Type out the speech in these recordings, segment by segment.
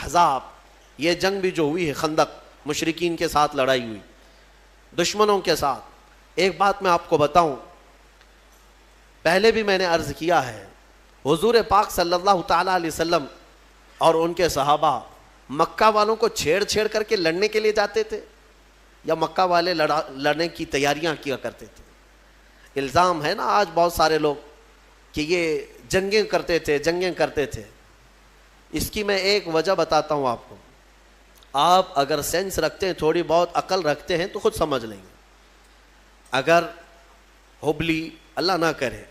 احزاب، یہ جنگ بھی جو ہوئی ہے خندق، مشرکین کے ساتھ لڑائی ہوئی دشمنوں کے ساتھ. ایک بات میں آپ کو بتاؤں، پہلے بھی میں نے عرض کیا ہے، حضور پاک صلی اللہ تعالیٰ علیہ وسلم اور ان کے صحابہ مکہ والوں کو چھیڑ چھیڑ کر کے لڑنے کے لیے جاتے تھے یا مکہ والے لڑنے کی تیاریاں کیا کرتے تھے؟ الزام ہے نا آج بہت سارے لوگ کہ یہ جنگیں کرتے تھے. اس کی میں ایک وجہ بتاتا ہوں آپ کو. آپ اگر سینس رکھتے ہیں، تھوڑی بہت عقل رکھتے ہیں تو خود سمجھ لیں گے. اگر ہبلی، اللہ نہ کرے،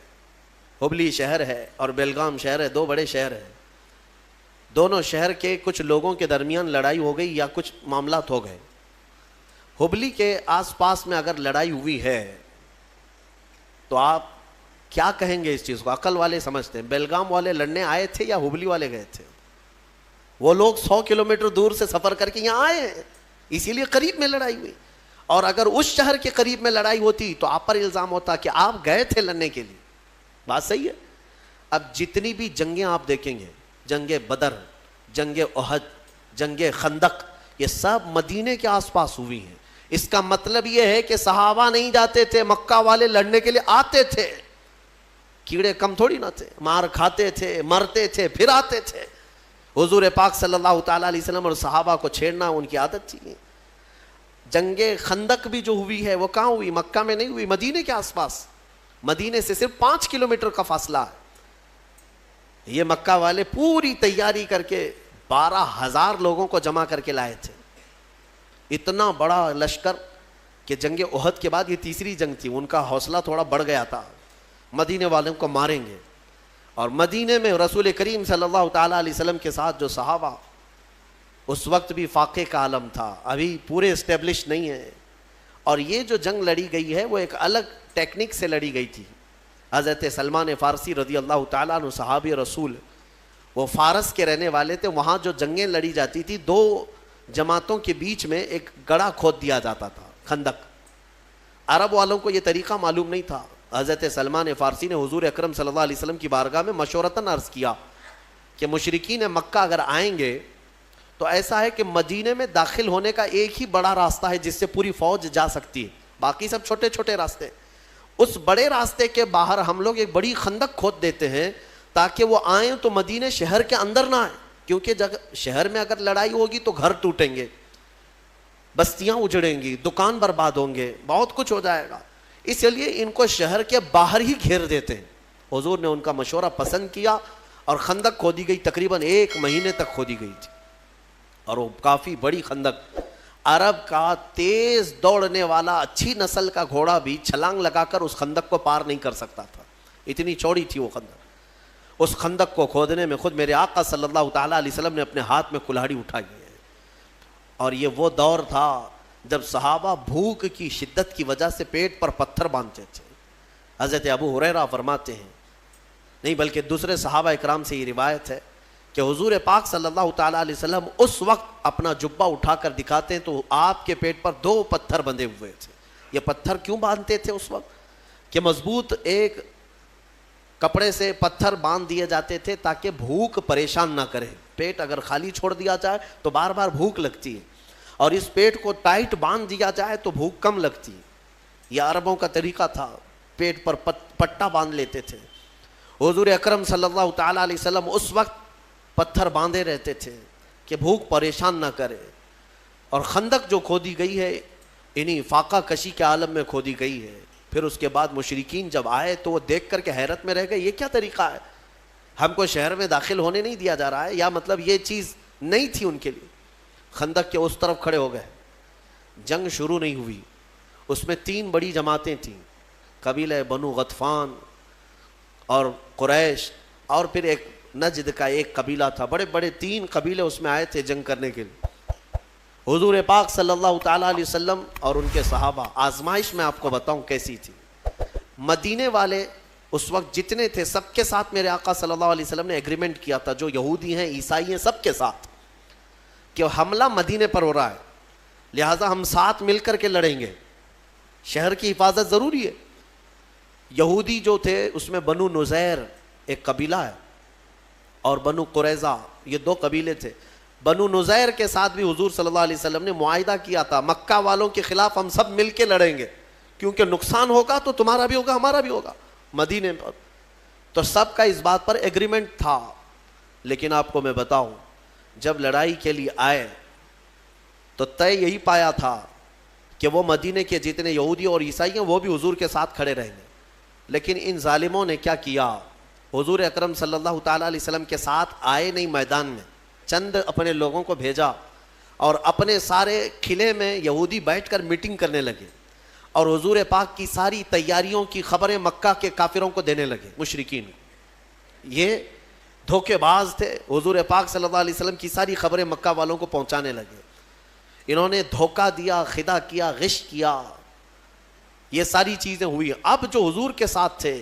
ہبلی شہر ہے اور بیلگام شہر ہے، دو بڑے شہر ہیں، دونوں شہر کے کچھ لوگوں کے درمیان لڑائی ہو گئی یا کچھ معاملات ہو گئے. ہبلی کے آس پاس میں اگر لڑائی ہوئی ہے تو آپ کیا کہیں گے اس چیز کو؟ عقل والے سمجھتے ہیں بیلگام والے لڑنے آئے تھے یا ہبلی والے گئے تھے؟ وہ لوگ 100 کلومیٹر دور سے سفر کر کے یہاں آئے ہیں، اسی لیے قریب میں لڑائی ہوئی. اور اگر اس شہر کے قریب میں لڑائی ہوتی تو آپ پر الزام ہوتا کہ آپ گئے تھے لڑنے کے لیے. بات صحیح ہے. اب جتنی بھی جنگیں آپ دیکھیں گے، جنگ بدر، جنگ احد، جنگ خندق، یہ سب مدینے کے آس پاس ہوئی ہیں. اس کا مطلب یہ ہے کہ صحابہ نہیں جاتے تھے، مکہ والے لڑنے کے لیے آتے تھے. کیڑے کم تھوڑی نہ تھے، مار کھاتے تھے، مرتے تھے، پھر آتے تھے. حضور پاک صلی اللہ تعالیٰ علیہ وسلم اور صحابہ کو چھیڑنا ان کی عادت تھی. جنگ خندق بھی جو ہوئی ہے وہ کہاں ہوئی؟ مکہ میں نہیں ہوئی، مدینے کے آس پاس. مدینے سے صرف 5 کلومیٹر کا فاصلہ ہے. یہ مکہ والے پوری تیاری کر کے 12,000 لوگوں کو جمع کر کے لائے تھے. اتنا بڑا لشکر کہ جنگ احد کے بعد یہ تیسری جنگ تھی. ان کا حوصلہ تھوڑا بڑھ گیا تھا، مدینے والوں کو ماریں گے. اور مدینے میں رسول کریم صلی اللہ تعالیٰ علیہ وسلم کے ساتھ جو صحابہ، اس وقت بھی فاقے کا عالم تھا، ابھی پورے اسٹیبلش نہیں ہے. اور یہ جو جنگ لڑی گئی ہے وہ ایک الگ ٹیکنیک سے لڑی گئی تھی. حضرت سلمان فارسی رضی اللہ تعالیٰ عنہ صحابی رسول، وہ فارس کے رہنے والے تھے. وہاں جو جنگیں لڑی جاتی تھی، 2 جماعتوں کے بیچ میں ایک گڑھا کھود دیا جاتا تھا، خندق. عرب والوں کو یہ طریقہ معلوم نہیں تھا. حضرت سلمان فارسی نے حضور اکرم صلی اللہ علیہ وسلم کی بارگاہ میں مشورتاً عرض کیا کہ مشرکین مکہ اگر آئیں گے تو ایسا ہے کہ مدینے میں داخل ہونے کا ایک ہی بڑا راستہ ہے جس سے پوری فوج جا سکتی ہے، باقی سب چھوٹے چھوٹے راستے. اس بڑے راستے کے باہر ہم لوگ ایک بڑی خندق کھود دیتے ہیں تاکہ وہ آئیں تو مدینے شہر کے اندر نہ آئیں، کیونکہ شہر میں اگر لڑائی ہوگی تو گھر ٹوٹیں گے، بستیاں اجڑیں گی، دکان برباد ہوں گے، بہت کچھ ہو جائے گا. اس لیے ان کو شہر کے باہر ہی گھیر دیتے ہیں. حضور نے ان کا مشورہ پسند کیا اور خندق کھودی گئی. تقریباً 1 مہینے تک کھودی گئی تھی اور وہ کافی بڑی خندق. عرب کا تیز دوڑنے والا اچھی نسل کا گھوڑا بھی چھلانگ لگا کر اس خندق کو پار نہیں کر سکتا تھا، اتنی چوڑی تھی وہ خندق. اس خندق کو کھودنے میں خود میرے آقا صلی اللہ تعالیٰ علیہ وسلم نے اپنے ہاتھ میں کلہاڑی اٹھائی ہے. اور یہ وہ دور تھا جب صحابہ بھوک کی شدت کی وجہ سے پیٹ پر پتھر باندھتے تھے. حضرت ابو ہریرہ فرماتے ہیں، نہیں بلکہ دوسرے صحابہ اکرام سے یہ روایت ہے کہ حضور پاک صلی اللہ تعالیٰ علیہ وسلم اس وقت اپنا جبہ اٹھا کر دکھاتے ہیں تو آپ کے پیٹ پر 2 پتھر بندھے ہوئے تھے. یہ پتھر کیوں باندھتے تھے اس وقت؟ کہ مضبوط ایک کپڑے سے پتھر باندھ دیے جاتے تھے تاکہ بھوک پریشان نہ کرے. پیٹ اگر خالی چھوڑ دیا جائے تو بار بار بھوک لگتی ہے، اور اس پیٹ کو ٹائٹ باندھ دیا جائے تو بھوک کم لگتی ہے. یہ عربوں کا طریقہ تھا، پیٹ پر پٹا باندھ لیتے تھے. حضور اکرم صلی اللہ تعالیٰ علیہ وسلم اس وقت پتھر باندھے رہتے تھے کہ بھوک پریشان نہ کرے. اور خندق جو کھودی گئی ہے انہی فاقہ کشی کے عالم میں کھودی گئی ہے. پھر اس کے بعد مشرکین جب آئے تو وہ دیکھ کر کے حیرت میں رہ گئے، یہ کیا طریقہ ہے؟ ہم کو شہر میں داخل ہونے نہیں دیا جا رہا ہے، یا مطلب یہ چیز نہیں تھی ان کے لیے. خندق کے اس طرف کھڑے ہو گئے. جنگ شروع نہیں ہوئی. اس میں 3 بڑی جماعتیں تھیں، قبیلہ بنو غطفان اور قریش، اور پھر ایک نجد کا ایک قبیلہ تھا. بڑے بڑے 3 قبیلے اس میں آئے تھے جنگ کرنے کے لیے. حضور پاک صلی اللہ تعالیٰ علیہ وسلم اور ان کے صحابہ، آزمائش میں آپ کو بتاؤں کیسی تھی. مدینے والے اس وقت جتنے تھے سب کے ساتھ میرے آقا صلی اللہ علیہ وسلم نے ایگریمنٹ کیا تھا، جو یہودی ہیں عیسائی ہیں سب کے ساتھ، کہ حملہ مدینے پر ہو رہا ہے، لہٰذا ہم ساتھ مل کر کے لڑیں گے، شہر کی حفاظت ضروری ہے. یہودی جو تھے اس میں بنو نذیر ایک قبیلہ ہے اور بنو قریظہ، یہ 2 قبیلے تھے. بنو نزیر کے ساتھ بھی حضور صلی اللہ علیہ وسلم نے معاہدہ کیا تھا، مکہ والوں کے خلاف ہم سب مل کے لڑیں گے، کیونکہ نقصان ہوگا تو تمہارا بھی ہوگا ہمارا بھی ہوگا مدینے پر. تو سب کا اس بات پر ایگریمنٹ تھا. لیکن آپ کو میں بتاؤں، جب لڑائی کے لیے آئے تو طے یہی پایا تھا کہ وہ مدینے کے جتنے یہودی اور عیسائی ہیں وہ بھی حضور کے ساتھ کھڑے رہیں گے. لیکن ان ظالموں نے کیا کیا، حضور اکرم صلی اللہ تعالیٰ علیہ وسلم کے ساتھ آئے نہیں میدان میں، چند اپنے لوگوں کو بھیجا اور اپنے سارے قلعے میں یہودی بیٹھ کر میٹنگ کرنے لگے اور حضور پاک کی ساری تیاریوں کی خبریں مکہ کے کافروں کو دینے لگے، مشرکین. یہ دھوکے باز تھے، حضور پاک صلی اللہ علیہ وسلم کی ساری خبریں مکہ والوں کو پہنچانے لگے. انہوں نے دھوکہ دیا، خدا کیا، غش کیا، یہ ساری چیزیں ہوئی. اب جو حضور کے ساتھ تھے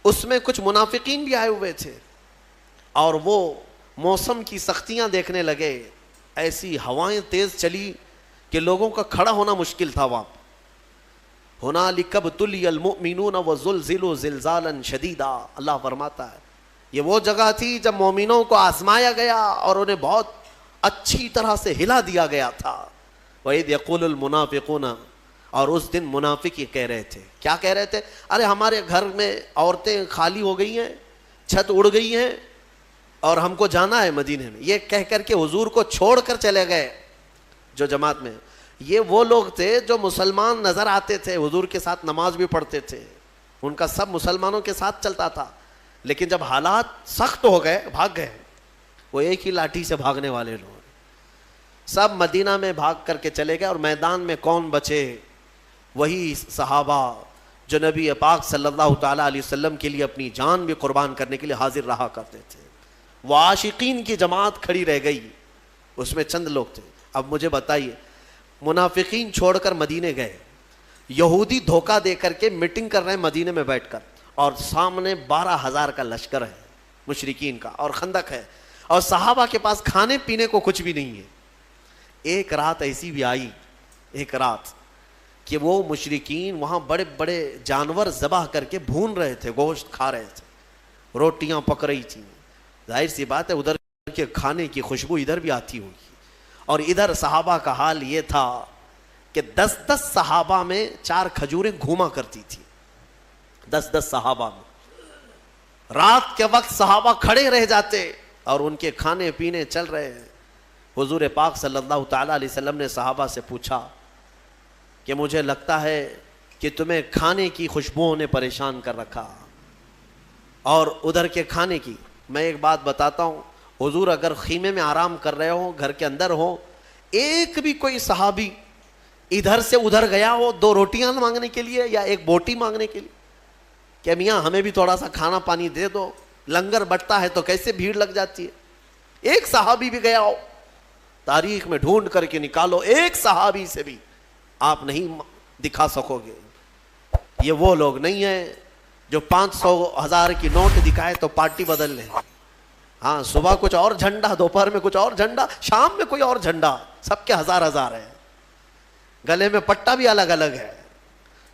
اس میں کچھ منافقین بھی آئے ہوئے تھے اور وہ موسم کی سختیاں دیکھنے لگے. ایسی ہوائیں تیز چلی کہ لوگوں کا کھڑا ہونا مشکل تھا. وہاں ہنالک ابتلی المؤمنون وزلزلوا زلزالا شدیدا، اللہ فرماتا ہے یہ وہ جگہ تھی جب مومنوں کو آزمایا گیا اور انہیں بہت اچھی طرح سے ہلا دیا گیا تھا. وَإِذْ يَقُولُ الْمُنَافِقُونَ، اور اس دن منافق یہ کہہ رہے تھے، کیا کہہ رہے تھے؟ ارے ہمارے گھر میں عورتیں خالی ہو گئی ہیں، چھت اڑ گئی ہیں اور ہم کو جانا ہے مدینے میں. یہ کہہ کر کے حضور کو چھوڑ کر چلے گئے. جو جماعت میں یہ وہ لوگ تھے جو مسلمان نظر آتے تھے، حضور کے ساتھ نماز بھی پڑھتے تھے، ان کا سب مسلمانوں کے ساتھ چلتا تھا. لیکن جب حالات سخت ہو گئے بھاگ گئے. وہ ایک ہی لاٹھی سے بھاگنے والے لوگ سب مدینہ میں بھاگ کر کے چلے گئے. اور میدان میں کون بچے؟ وہی صحابہ جو نبی پاک صلی اللہ تعالیٰ علیہ وسلم کے لیے اپنی جان بھی قربان کرنے کے لیے حاضر رہا کرتے تھے. وہ عاشقین کی جماعت کھڑی رہ گئی، اس میں چند لوگ تھے. اب مجھے بتائیے، منافقین چھوڑ کر مدینے گئے، یہودی دھوکہ دے کر کے میٹنگ کر رہے ہیں مدینے میں بیٹھ کر، اور سامنے 12,000 کا لشکر ہے مشرکین کا اور خندق ہے، اور صحابہ کے پاس کھانے پینے کو کچھ بھی نہیں ہے. ایک رات ایسی بھی آئی، ایک رات کہ وہ مشرکین وہاں بڑے بڑے جانور ذبح کر کے بھون رہے تھے، گوشت کھا رہے تھے، روٹیاں پک رہی تھیں. ظاہر سی بات ہے ادھر کے کھانے کی خوشبو ادھر بھی آتی ہوگی. اور ادھر صحابہ کا حال یہ تھا کہ 10 صحابہ میں 4 کھجوریں گھوما کرتی تھی. 10 صحابہ میں رات کے وقت صحابہ کھڑے رہ جاتے اور ان کے کھانے پینے چل رہے ہیں. حضور پاک صلی اللہ تعالیٰ علیہ وسلم نے صحابہ سے پوچھا کہ مجھے لگتا ہے کہ تمہیں کھانے کی خوشبوؤں نے پریشان کر رکھا اور ادھر کے کھانے کی. میں ایک بات بتاتا ہوں، حضور اگر خیمے میں آرام کر رہے ہو، گھر کے اندر ہو، ایک بھی کوئی صحابی ادھر سے ادھر گیا ہو 2 روٹیاں مانگنے کے لیے یا 1 بوٹی مانگنے کے لیے کہ میاں ہمیں بھی تھوڑا سا کھانا پانی دے دو، لنگر بٹتا ہے تو کیسے بھیڑ لگ جاتی ہے، ایک صحابی بھی گیا ہو؟ تاریخ میں ڈھونڈ کر کے نکالو، ایک صحابی سے بھی آپ نہیں دکھا سکو گے. یہ وہ لوگ نہیں ہیں جو 500,000 کی نوٹ دکھائے تو پارٹی بدل لیں. ہاں، صبح کچھ اور جھنڈا، دوپہر میں کچھ اور جھنڈا، شام میں کوئی اور جھنڈا، سب کے 1000 ہیں. گلے میں پٹا بھی الگ الگ ہے،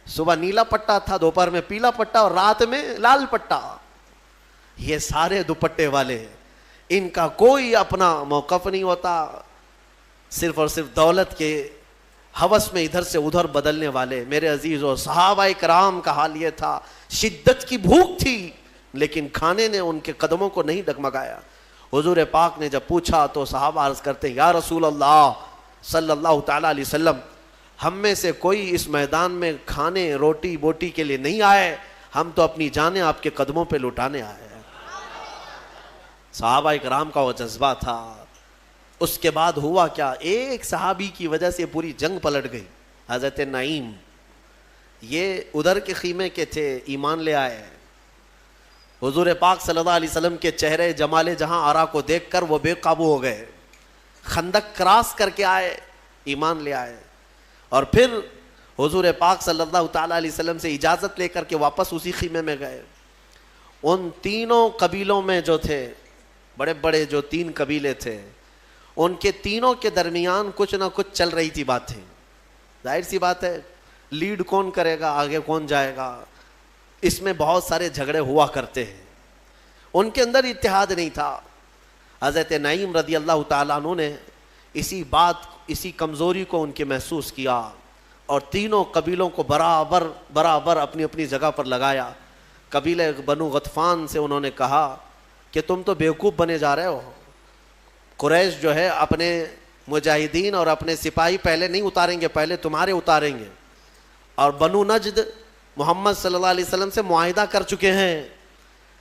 صبح نیلا پٹا تھا، دوپہر میں پیلا پٹا اور رات میں لال پٹا. یہ سارے دوپٹے والے، ان کا کوئی اپنا موقف نہیں ہوتا، صرف اور صرف دولت کے ہوس میں ادھر سے ادھر بدلنے والے. میرے عزیزو، صحابہ کرام کا حال یہ تھا، شدت کی بھوک تھی لیکن کھانے نے ان کے قدموں کو نہیں ڈگمگایا. حضور پاک نے جب پوچھا تو صحابہ عرض کرتے ہیں، یا رسول اللہ صلی اللہ تعالیٰ علیہ وسلم، ہم میں سے کوئی اس میدان میں کھانے روٹی بوٹی کے لیے نہیں آئے، ہم تو اپنی جانیں آپ کے قدموں پہ لٹانے آئے ہیں. صحابہ کرام کا وہ جذبہ تھا. اس کے بعد ہوا کیا، ایک صحابی کی وجہ سے پوری جنگ پلٹ گئی. حضرت نعیم، یہ ادھر کے خیمے کے تھے، ایمان لے آئے. حضور پاک صلی اللہ علیہ وسلم کے چہرے جمال جہاں آرا کو دیکھ کر وہ بے قابو ہو گئے، خندق کراس کر کے آئے، ایمان لے آئے. اور پھر حضور پاک صلی اللہ تعالیٰ علیہ وسلم سے اجازت لے کر کے واپس اسی خیمے میں گئے. ان تینوں قبیلوں میں جو تھے، بڑے بڑے جو 3 قبیلے تھے، ان کے تینوں کے درمیان کچھ نہ کچھ چل رہی تھی باتیں. ظاہر سی بات ہے، لیڈ کون کرے گا، آگے کون جائے گا، اس میں بہت سارے جھگڑے ہوا کرتے ہیں. ان کے اندر اتحاد نہیں تھا. حضرت نعیم رضی اللہ تعالیٰ عنہ نے اسی کمزوری کو ان کے محسوس کیا اور تینوں قبیلوں کو برابر اپنی اپنی جگہ پر لگایا. قبیلہ بنو غطفان سے انہوں نے کہا کہ تم تو بیوقوف بنے جا رہے ہو. قریش جو ہے اپنے مجاہدین اور اپنے سپاہی پہلے نہیں اتاریں گے, پہلے تمہارے اتاریں گے. اور بنو نجد محمد صلی اللہ علیہ وسلم سے معاہدہ کر چکے ہیں,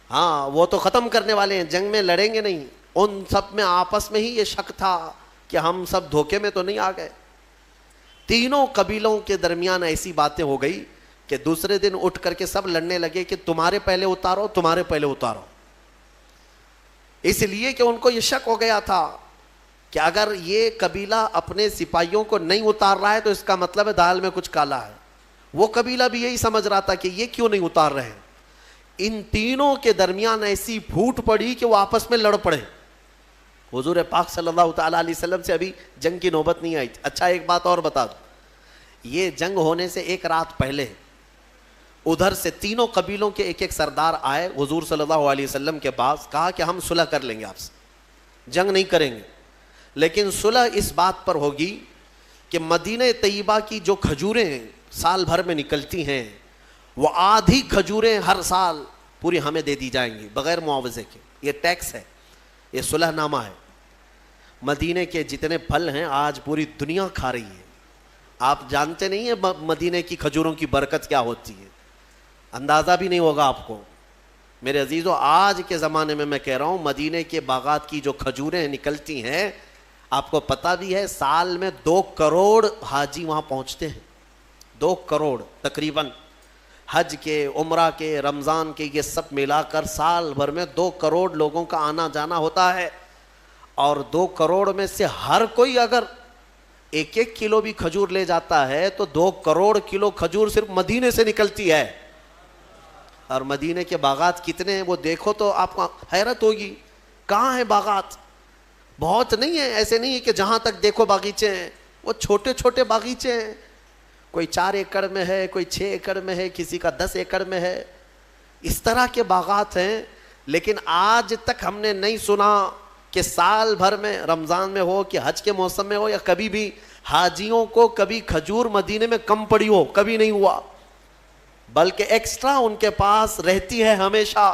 ہاں وہ تو ختم کرنے والے ہیں, جنگ میں لڑیں گے نہیں. ان سب میں آپس میں ہی یہ شک تھا کہ ہم سب دھوکے میں تو نہیں آ گئے. تینوں قبیلوں کے درمیان ایسی باتیں ہو گئی کہ دوسرے دن اٹھ کر کے سب لڑنے لگے کہ تمہارے پہلے اتارو, تمہارے پہلے اتارو. اس لیے کہ ان کو یہ شک ہو گیا تھا کہ اگر یہ قبیلہ اپنے سپاہیوں کو نہیں اتار رہا ہے تو اس کا مطلب ہے دال میں کچھ کالا ہے. وہ قبیلہ بھی یہی سمجھ رہا تھا کہ یہ کیوں نہیں اتار رہے ہیں. ان تینوں کے درمیان ایسی پھوٹ پڑی کہ وہ آپس میں لڑ پڑے. حضور پاک صلی اللہ تعالیٰ علیہ وسلم سے ابھی جنگ کی نوبت نہیں آئی. اچھا ایک بات اور بتا دوں, یہ جنگ ہونے سے ایک رات پہلے ادھر سے تینوں قبیلوں کے ایک سردار آئے حضور صلی اللہ علیہ وسلم کے پاس, کہا کہ ہم صلح کر لیں گے آپ سے, جنگ نہیں کریں گے, لیکن صلح اس بات پر ہوگی کہ مدینہ طیبہ کی جو کھجوریں سال بھر میں نکلتی ہیں وہ آدھی کھجوریں ہر سال پوری ہمیں دے دی جائیں گی بغیر معاوضے کے. یہ ٹیکس ہے, یہ صلح نامہ ہے. مدینے کے جتنے پھل ہیں آج پوری دنیا کھا رہی ہے. آپ جانتے نہیں ہیں مدینے کی کھجوروں کی برکت کیا ہوتی ہے, اندازہ بھی نہیں ہوگا آپ کو. میرے عزیزو, آج کے زمانے میں میں کہہ رہا ہوں مدینے کے باغات کی جو کھجوریں نکلتی ہیں, آپ کو پتہ بھی ہے سال میں 2 کروڑ حاجی وہاں پہنچتے ہیں. 2 کروڑ تقریباً, حج کے, عمرہ کے, رمضان کے, یہ سب ملا کر سال بھر میں 2 کروڑ لوگوں کا آنا جانا ہوتا ہے. اور 2 کروڑ میں سے ہر کوئی اگر 1 کلو بھی کھجور لے جاتا ہے تو 2 کروڑ کلو کھجور صرف مدینے سے نکلتی ہے. اور مدینے کے باغات کتنے ہیں وہ دیکھو تو آپ کو حیرت ہوگی. کہاں ہیں باغات؟ بہت نہیں ہے, ایسے نہیں ہے کہ جہاں تک دیکھو باغیچے ہیں, وہ چھوٹے چھوٹے باغیچے ہیں. کوئی 4 ایکڑ میں ہے, کوئی 6 ایکڑ میں ہے, کسی کا 10 ایکڑ میں ہے. اس طرح کے باغات ہیں. لیکن آج تک ہم نے نہیں سنا کہ سال بھر میں, رمضان میں ہو کہ حج کے موسم میں ہو, یا کبھی بھی حاجیوں کو کبھی کھجور مدینے میں کم پڑی ہو, کبھی نہیں ہوا. بلکہ ایکسٹرا ان کے پاس رہتی ہے ہمیشہ.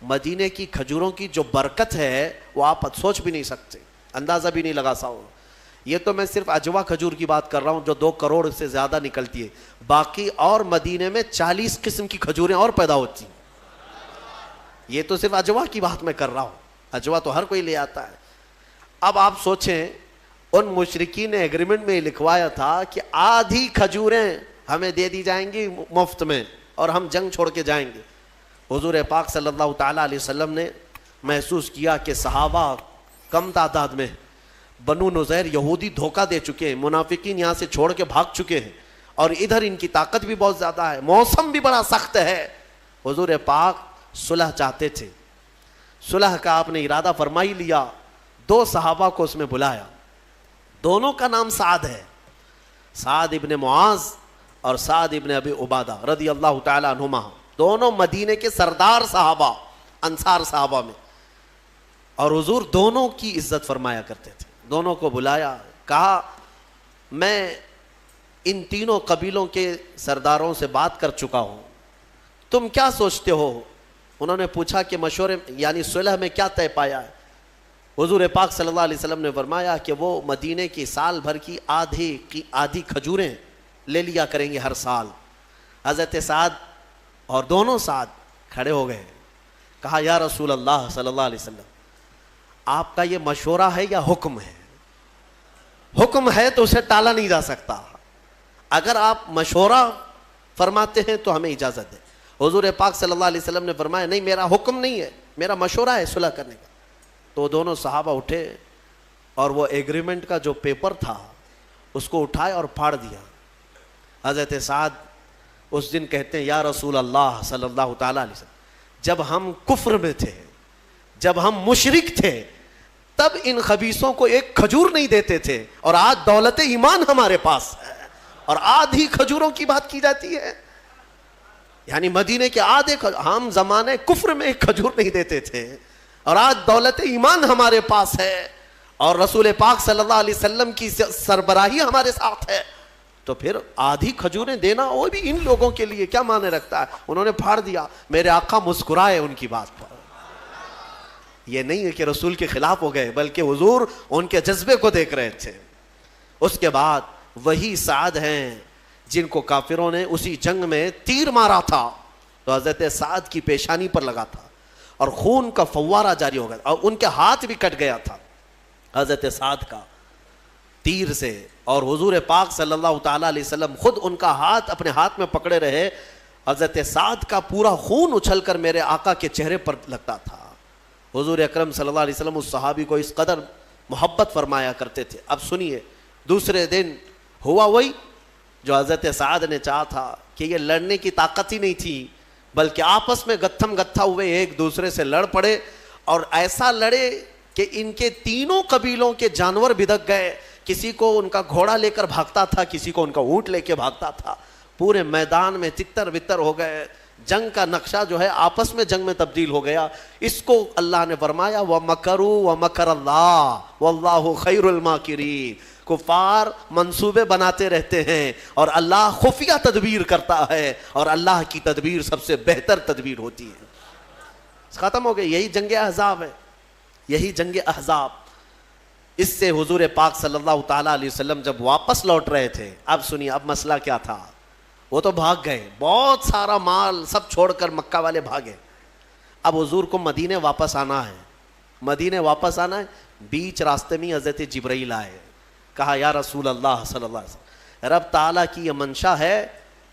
مدینے کی کھجوروں کی جو برکت ہے وہ آپ سوچ بھی نہیں سکتے, اندازہ بھی نہیں لگا سکتے. یہ تو میں صرف اجوا کھجور کی بات کر رہا ہوں جو 2 کروڑ سے زیادہ نکلتی ہے. باقی اور مدینے میں 40 قسم کی کھجوریں اور پیدا ہوتی ہیں. یہ تو صرف اجوا کی بات میں کر رہا ہوں, اجوا تو ہر کوئی لے آتا ہے. اب آپ سوچیں ان مشرکین نے ایگریمنٹ میں لکھوایا تھا کہ آدھی کھجوریں ہمیں دے دی جائیں گی مفت میں اور ہم جنگ چھوڑ کے جائیں گے. حضور پاک صلی اللہ تعالیٰ علیہ وسلم نے محسوس کیا کہ صحابہ کم تعداد میں, بنو نذیر یہودی دھوکہ دے چکے ہیں, منافقین یہاں سے چھوڑ کے بھاگ چکے ہیں, اور ادھر ان کی طاقت بھی بہت زیادہ ہے, موسم بھی بڑا سخت ہے. حضور پاک صلح چاہتے تھے. صلح کا آپ نے ارادہ فرما ہی لیا. 2 صحابہ کو اس میں بلایا, دونوں کا نام سعد ہے, سعد ابن معاذ اور سعد ابن ابی عبادہ رضی اللہ تعالی عنہما. دونوں مدینے کے سردار صحابہ, انصار صحابہ میں, اور حضور دونوں کی عزت فرمایا کرتے تھے. دونوں کو بلایا, کہا میں ان تینوں قبیلوں کے سرداروں سے بات کر چکا ہوں, تم کیا سوچتے ہو؟ انہوں نے پوچھا کہ مشورے یعنی صلح میں کیا طے پایا ہے؟ حضور پاک صلی اللہ علیہ وسلم نے فرمایا کہ وہ مدینے کی سال بھر کی آدھی کھجوریں لے لیا کریں گے ہر سال. حضرت سعد اور دونوں سعد کھڑے ہو گئے, کہا یا رسول اللہ صلی اللہ علیہ وسلم, آپ کا یہ مشورہ ہے یا حکم ہے؟ حکم ہے تو اسے ٹالا نہیں جا سکتا. اگر آپ مشورہ فرماتے ہیں تو ہمیں اجازت ہے. حضور پاک صلی اللہ علیہ وسلم نے فرمایا نہیں, میرا حکم نہیں ہے, میرا مشورہ ہے صلح کرنے کا. تو دونوں صحابہ اٹھے اور وہ ایگریمنٹ کا جو پیپر تھا اس کو اٹھائے اور پھاڑ دیا. حضرت سعد اس دن کہتے ہیں یا رسول اللہ صلی اللہ تعالیٰ علیہ وسلم, جب ہم کفر میں تھے, جب ہم مشرک تھے, تب ان خبیثوں کو ایک کھجور نہیں دیتے تھے, اور آج دولت ایمان ہمارے پاس ہے اور آدھی کھجوروں کی بات کی جاتی ہے. یعنی مدینے کے آدھے, ہم زمانے کفر میں ایک کھجور نہیں دیتے تھے, اور آج دولت ایمان ہمارے پاس ہے اور رسول پاک صلی اللہ علیہ وسلم کی سربراہی ہمارے ساتھ ہے، تو پھر آدھی کھجوریں دینا وہ بھی ان لوگوں کے لیے کیا معنی رکھتا ہے؟ انہوں نے پھاڑ دیا، میرے آقا مسکرائے ان کی بات پر. یہ نہیں ہے کہ رسول کے خلاف ہو گئے، بلکہ حضور ان کے جذبے کو دیکھ رہے تھے. اس کے بعد وہی سعد ہیں جن کو کافروں نے اسی جنگ میں تیر مارا تھا تو حضرت سعد کی پیشانی پر لگا تھا اور خون کا فوارہ جاری ہو گیا اور ان کے ہاتھ بھی کٹ گیا تھا حضرت سعد کا تیر سے، اور حضور پاک صلی اللہ تعالیٰ علیہ وسلم خود ان کا ہاتھ اپنے ہاتھ میں پکڑے رہے. حضرت سعد کا پورا خون اچھل کر میرے آقا کے چہرے پر لگتا تھا. حضور اکرم صلی اللہ علیہ وسلم اس صحابی کو اس قدر محبت فرمایا کرتے تھے. اب سنیے، دوسرے دن ہوا وہی جو حضرت سعد نے چاہا تھا کہ یہ لڑنے کی طاقت ہی نہیں تھی، بلکہ آپس میں گتھم گتھا ہوئے ایک دوسرے سے لڑ پڑے، اور ایسا لڑے کہ ان کے تینوں قبیلوں کے جانور بھدک گئے. کسی کو ان کا گھوڑا لے کر بھاگتا تھا، کسی کو ان کا اونٹ لے کے بھاگتا تھا. پورے میدان میں تتر بتر ہو گئے. جنگ کا نقشہ جو ہے آپس میں جنگ میں تبدیل ہو گیا. اس کو اللہ نے فرمایا وَمَكَرُوا وَمَكَرَ اللَّهُ وَاللَّهُ خَيْرُ الْمَاكِرِينَ. کفار منصوبے بناتے رہتے ہیں اور اللہ خفیہ تدبیر کرتا ہے، اور اللہ کی تدبیر سب سے بہتر تدبیر ہوتی ہے. ختم ہو گئی. یہی جنگ احزاب ہے، یہی جنگ احزاب. اس سے حضور پاک صلی اللہ تعالیٰ علیہ وسلم جب واپس لوٹ رہے تھے، اب سنیے اب مسئلہ کیا تھا. وہ تو بھاگ گئے، بہت سارا مال سب چھوڑ کر مکہ والے بھاگے. اب حضور کو مدینے واپس آنا ہے، مدینے واپس آنا ہے. بیچ راستے میں حضرت جبرائیل آئے، کہا یا رسول اللہ صلی اللہ علیہ وسلم، رب تعالیٰ کی یہ منشا ہے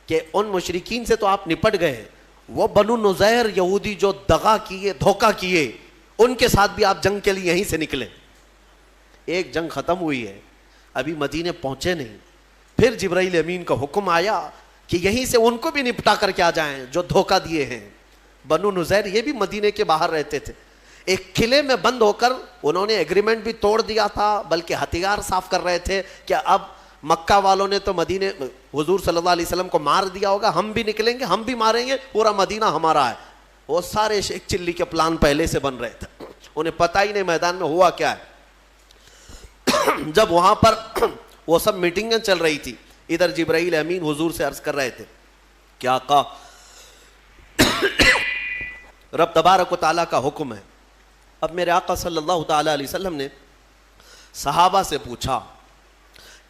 کہ ان مشرکین سے تو آپ نپٹ گئے، وہ بنو نذیر یہودی جو دغا کیے، دھوکہ کیے، ان کے ساتھ بھی آپ جنگ کے لیے یہیں سے نکلے. ایک جنگ ختم ہوئی ہے، ابھی مدینے پہنچے نہیں. پھر جبرائیل امین کا حکم آیا کہ یہیں سے ان کو بھی نپٹا کر کے آ جائیں جو دھوکہ دیے ہیں. بنو نذیر یہ بھی مدینے کے باہر رہتے تھے. ایک قلعے میں بند ہو کر انہوں نے ایگریمنٹ بھی توڑ دیا تھا، بلکہ ہتھیار صاف کر رہے تھے کہ اب مکہ والوں نے تو مدینے حضور صلی اللہ علیہ وسلم کو مار دیا ہوگا، ہم بھی نکلیں گے، ہم بھی ماریں گے، پورا مدینہ ہمارا ہے. وہ سارے شیخ چلی کے پلان پہلے سے بن رہے تھے، انہیں پتہ ہی نہیں میدان میں ہوا کیا ہے. جب وہاں پر وہ سب میٹنگیں چل رہی تھی، ادھر جبرائیل امین حضور سے عرض کر رہے تھے کہ آقا رب تبارک و تعالیٰ کا حکم ہے. اب میرے آقا صلی اللہ تعالیٰ علیہ وسلم نے صحابہ سے پوچھا،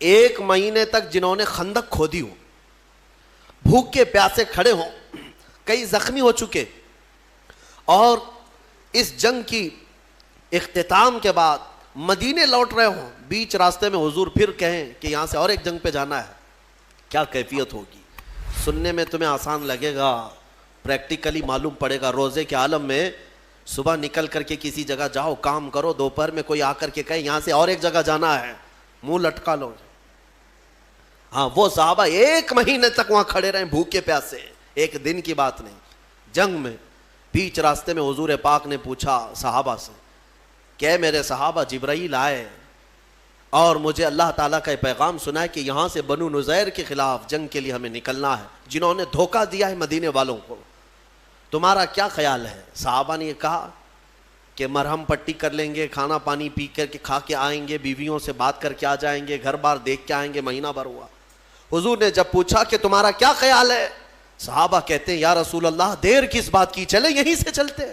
ایک مہینے تک جنہوں نے خندق کھودی ہو، بھوکے پیاسے کھڑے ہوں، کئی زخمی ہو چکے، اور اس جنگ کی اختتام کے بعد مدینے لوٹ رہے ہوں، بیچ راستے میں حضور پھر کہیں کہ یہاں سے اور ایک جنگ پہ جانا ہے، کیا کیفیت ہوگی؟ سننے میں تمہیں آسان لگے گا، پریکٹیکلی معلوم پڑے گا. روزے کے عالم میں صبح نکل کر کے کسی جگہ جاؤ، کام کرو، دوپہر میں کوئی آ کر کے کہے یہاں سے اور ایک جگہ جانا ہے، منہ لٹکا لو. ہاں وہ صحابہ ایک مہینے تک وہاں کھڑے رہے بھوکے پیاسے، ایک دن کی بات نہیں. جنگ میں بیچ راستے میں حضور پاک نے پوچھا صحابہ سے کہ میرے صحابہ، جبرائیل آئے اور مجھے اللہ تعالیٰ کا پیغام سنا ہے کہ یہاں سے بنو نذیر کے خلاف جنگ کے لیے ہمیں نکلنا ہے، جنہوں نے دھوکہ دیا ہے مدینے والوں کو، تمہارا کیا خیال ہے؟ صحابہ نے یہ کہا کہ مرہم پٹی کر لیں گے، کھانا پانی پی کر کے کھا کے آئیں گے، بیویوں سے بات کر کے آ جائیں گے، گھر بار دیکھ کے آئیں گے. مہینہ بھر ہوا. حضور نے جب پوچھا کہ تمہارا کیا خیال ہے، صحابہ کہتے ہیں یا رسول اللہ دیر کس بات کی، چلے یہیں سے چلتے.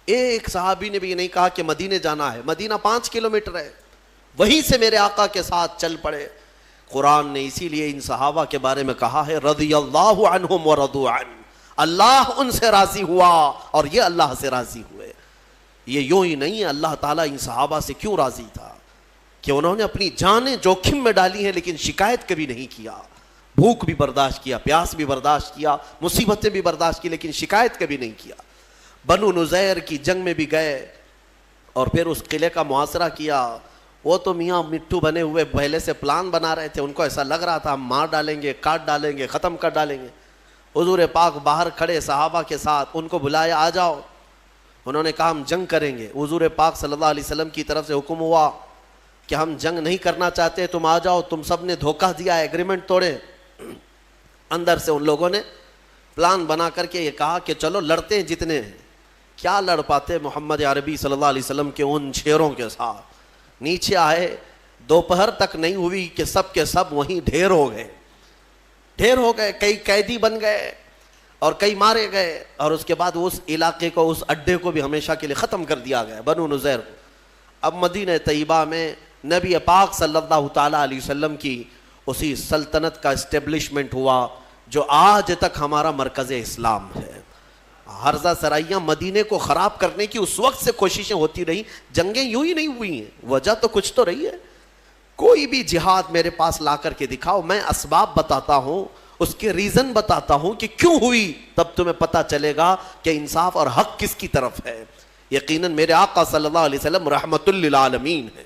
ایک صحابی نے بھی یہ نہیں کہا کہ مدینے جانا ہے، مدینہ 5 کلومیٹر ہے، وہیں سے میرے آقا کے ساتھ چل پڑے. قرآن نے اسی لیے ان صحابہ کے بارے میں کہا ہے رضی اللہ عنہم ورضوا عنہ، اللہ ان سے راضی ہوا اور یہ اللہ سے راضی ہوئے. یہ یوں ہی نہیں ہے، اللہ تعالیٰ ان صحابہ سے کیوں راضی تھا کہ انہوں نے اپنی جانیں جوخم میں ڈالی ہیں لیکن شکایت کبھی نہیں کیا. بھوک بھی برداشت کیا، پیاس بھی برداشت کیا، مصیبتیں بھی برداشت کی، لیکن شکایت کبھی نہیں کیا. بنو نذیر کی جنگ میں بھی گئے اور پھر اس قلعے کا محاصرہ کیا. وہ تو میاں مٹھو بنے ہوئے پہلے سے پلان بنا رہے تھے، ان کو ایسا لگ رہا تھا ہم مار ڈالیں گے، کاٹ ڈالیں گے، ختم کر ڈالیں گے. حضور پاک باہر کھڑے صحابہ کے ساتھ، ان کو بلایا آ جاؤ. انہوں نے کہا ہم جنگ کریں گے. حضور پاک صلی اللہ علیہ وسلم کی طرف سے حکم ہوا کہ ہم جنگ نہیں کرنا چاہتے، تم آ جاؤ، تم سب نے دھوکہ دیا، ایگریمنٹ توڑے. اندر سے ان لوگوں نے پلان بنا کر کے یہ کہا کہ چلو لڑتے ہیں جتنے ہیں. کیا لڑ پاتے محمد عربی صلی اللہ علیہ وسلم کے ان شیروں کے ساتھ. نیچے آئے, دوپہر تک نہیں ہوئی کہ سب کے سب وہیں ڈھیر ہو گئے, کئی قیدی بن گئے اور کئی مارے گئے, اور اس کے بعد اس علاقے کو, اس اڈے کو بھی ہمیشہ کے لیے ختم کر دیا گیا, بنو نذیر کو. اب مدینہ طیبہ میں نبی پاک صلی اللہ تعالیٰ علیہ وسلم کی اسی سلطنت کا اسٹیبلشمنٹ ہوا جو آج تک ہمارا مرکز اسلام ہے. حرزہ سرائیاں مدینے کو خراب کرنے کی اس وقت سے کوششیں ہوتی رہی, جنگیں یوں ہی نہیں ہوئی ہیں, وجہ تو کچھ تو رہی ہے. کوئی بھی جہاد میرے پاس لا کر کے دکھاؤ, میں اسباب بتاتا ہوں, اس کے ریزن بتاتا ہوں کہ کیوں ہوئی, تب تمہیں پتہ چلے گا کہ انصاف اور حق کس کی طرف ہے. یقیناً میرے آقا صلی اللہ علیہ وسلم رحمت للعالمین ہے.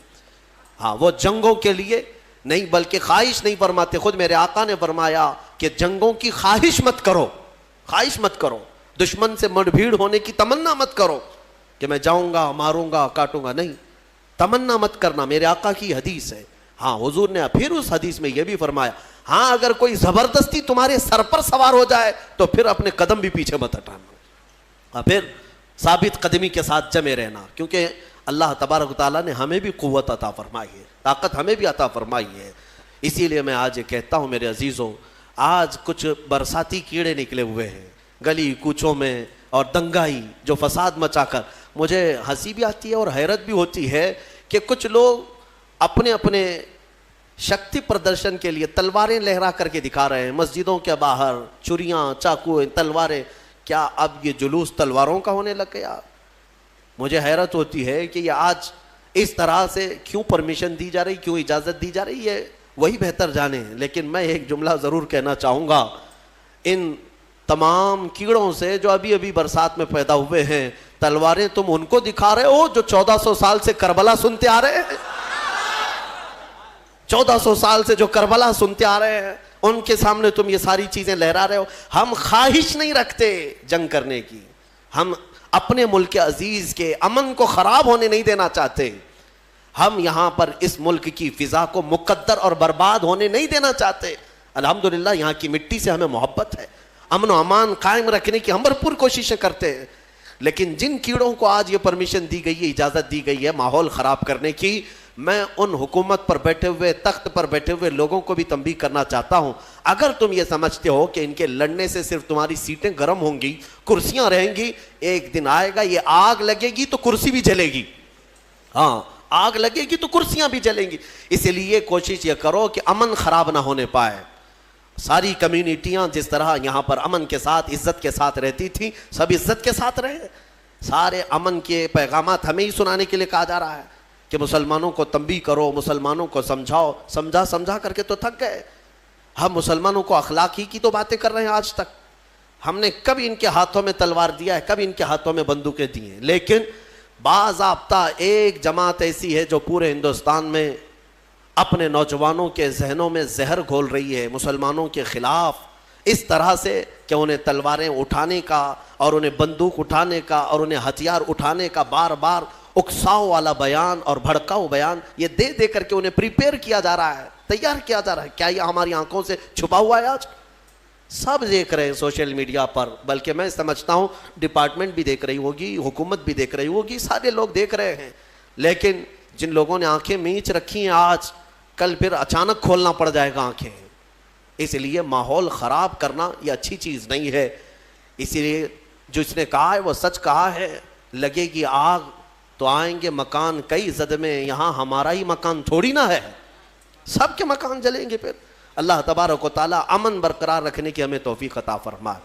ہاں, وہ جنگوں کے لیے نہیں بلکہ خواہش نہیں فرماتے. خود میرے آقا نے فرمایا کہ جنگوں کی خواہش مت کرو, دشمن سے مڑ بھیڑ ہونے کی تمنا مت کرو کہ میں جاؤں گا, ماروں گا, کاٹوں گا, نہیں, تمنا مت کرنا. میرے آقا کی حدیث ہے. ہاں, حضور نے پھر اس حدیث میں یہ بھی فرمایا, ہاں اگر کوئی زبردستی تمہارے سر پر سوار ہو جائے تو پھر اپنے قدم بھی پیچھے مت ہٹانا, پھر ثابت قدمی کے ساتھ جمے رہنا, کیونکہ اللہ تبارک و تعالیٰ نے ہمیں بھی قوت عطا فرمائی ہے, طاقت ہمیں بھی عطا فرمائی ہے. اسی لیے میں آج یہ کہتا ہوں میرے عزیزوں, آج کچھ برساتی کیڑے نکلے ہوئے ہیں گلی کوچوں میں, اور دنگائی جو فساد مچا کر, مجھے ہنسی بھی آتی ہے اور حیرت بھی ہوتی ہے کہ کچھ لوگ اپنے اپنے شکتی پردرشن کے لیے تلواریں لہرا کر کے دکھا رہے ہیں مسجدوں کے باہر, چھریاں, چاقو, تلواریں. کیا اب یہ جلوس تلواروں کا ہونے لگ گیا؟ مجھے حیرت ہوتی ہے کہ یہ آج اس طرح سے کیوں پرمیشن دی جا رہی, کیوں اجازت دی جا رہی ہے, وہی بہتر جانے. لیکن میں ایک جملہ ضرور کہنا چاہوں گا, ان تمام کیڑوں سے جو ابھی ابھی برسات میں پیدا ہوئے ہیں, تلواریں تم ان کو دکھا رہے ہو جو 1400 سال سے کربلا سنتے آ رہے ہیں. 1400 سال سے جو کربلا سنتے آ رہے ہیں, ان کے سامنے تم یہ ساری چیزیں لہرا رہے ہو. ہم خواہش نہیں رکھتے جنگ کرنے کی, ہم اپنے ملک عزیز کے امن کو خراب ہونے نہیں دینا چاہتے. ہم یہاں پر اس ملک کی فضا کو مقدر اور برباد ہونے نہیں دینا چاہتے. الحمدللہ یہاں کی مٹی سے ہمیں محبت ہے, امن و امان قائم رکھنے کی ہم بھرپور کوششیں کرتے ہیں. لیکن جن کیڑوں کو آج یہ پرمیشن دی گئی ہے, اجازت دی گئی ہے ماحول خراب کرنے کی, میں ان حکومت پر بیٹھے ہوئے, تخت پر بیٹھے ہوئے لوگوں کو بھی تنبیہ کرنا چاہتا ہوں. اگر تم یہ سمجھتے ہو کہ ان کے لڑنے سے صرف تمہاری سیٹیں گرم ہوں گی, کرسیاں رہیں گی, ایک دن آئے گا یہ آگ لگے گی تو کرسی بھی جلے گی. ہاں, آگ لگے گی تو کرسیاں بھی جلیں گی. اسی لیے کوشش یہ کرو کہ امن خراب نہ ہونے پائے. ساری کمیونٹیاں جس طرح یہاں پر امن کے ساتھ, عزت کے ساتھ رہتی تھی, سب عزت کے ساتھ رہے. سارے امن کے پیغامات ہمیں ہی سنانے کے لیے کہا جا رہا ہے کہ مسلمانوں کو تنبیہ کرو, مسلمانوں کو سمجھاؤ. سمجھا کر کے تو تھک گئے. ہم مسلمانوں کو اخلاق ہی کی تو باتیں کر رہے ہیں آج تک. ہم نے کبھی ان کے ہاتھوں میں تلوار دیا ہے, کبھی ان کے ہاتھوں میں بندوقیں دی ہیں. لیکن باضابطہ ایک جماعت ایسی ہے جو پورے ہندوستان میں اپنے نوجوانوں کے ذہنوں میں زہر گھول رہی ہے مسلمانوں کے خلاف, اس طرح سے کہ انہیں تلواریں اٹھانے کا اور انہیں بندوق اٹھانے کا اور انہیں ہتھیار اٹھانے کا بار بار اکساؤ والا بیان اور بھڑکاؤ بیان یہ دے دے کر کے انہیں پریپیئر کیا جا رہا ہے, تیار کیا جا رہا ہے. کیا یہ ہماری آنکھوں سے چھپا ہوا ہے؟ آج سب دیکھ رہے ہیں سوشل میڈیا پر, بلکہ میں سمجھتا ہوں ڈپارٹمنٹ بھی دیکھ رہی ہوگی, حکومت بھی دیکھ رہی ہوگی, سارے لوگ دیکھ رہے ہیں. لیکن جن لوگوں نے آنکھیں میچ رکھی ہیں آج, کل پھر اچانک کھولنا پڑ جائے گا آنکھیں. اس لیے ماحول خراب کرنا یہ اچھی چیز نہیں ہے. اسی لیے جو اس نے کہا ہے وہ سچ کہا ہے, لگے گی آگ تو آئیں گے مکان کئی زد میں, یہاں ہمارا ہی مکان تھوڑی نہ ہے, سب کے مکان جلیں گے. پھر اللہ تبارک و تعالی امن برقرار رکھنے کی ہمیں توفیق عطا فرمائے.